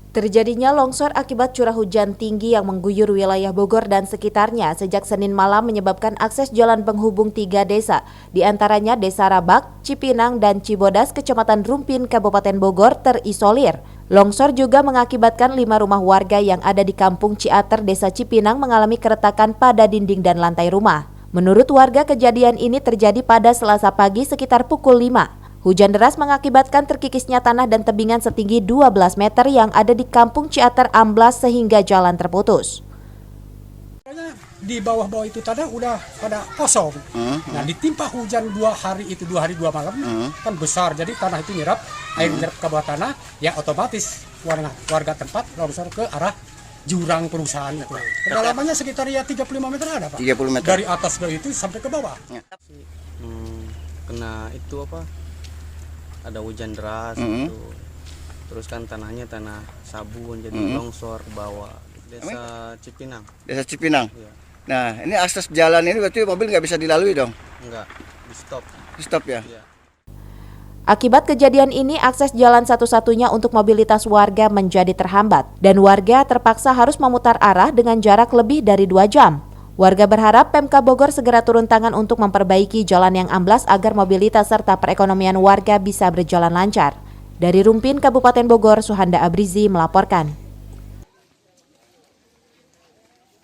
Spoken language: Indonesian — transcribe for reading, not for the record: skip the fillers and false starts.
Terjadinya longsor akibat curah hujan tinggi yang mengguyur wilayah Bogor dan sekitarnya sejak Senin malam menyebabkan akses jalan penghubung 3 desa, di antaranya Desa Rabak, Cipinang, dan Cibodas, Kecamatan Rumpin, Kabupaten Bogor, terisolir. Longsor juga mengakibatkan 5 rumah warga yang ada di Kampung Ciater, Desa Cipinang mengalami keretakan pada dinding dan lantai rumah. Menurut warga, kejadian ini terjadi pada Selasa pagi sekitar pukul 5. Hujan deras mengakibatkan terkikisnya tanah dan tebingan setinggi 12 meter yang ada di Kampung Ciater amblas sehingga jalan terputus. Di bawah-bawah itu tanah udah pada kosong. Nah, ditimpa hujan 2 hari 2 malam, kan besar. Jadi tanah itu nyerap, air nyerap ke bawah tanah, ya otomatis warga tempat longsor ke arah jurang perusahaan itu. Kedalamannya sekitar ya 35 meter ada, Pak. 30 meter. Dari atas dari itu sampai ke bawah. Kena itu apa? Ada hujan deras gitu. Terus kan tanahnya tanah sabun jadi longsor ke bawah. Desa Cipinang. Desa Cipinang. Iya. Nah, ini akses jalan ini berarti mobil nggak bisa dilalui dong? Enggak, di stop. Di stop ya? Iya. Akibat kejadian ini, akses jalan satu-satunya untuk mobilitas warga menjadi terhambat dan warga terpaksa harus memutar arah dengan jarak lebih dari 2 jam. Warga berharap Pemkab Bogor segera turun tangan untuk memperbaiki jalan yang amblas agar mobilitas serta perekonomian warga bisa berjalan lancar. Dari Rumpin, Kabupaten Bogor, Suhanda Abrizi melaporkan.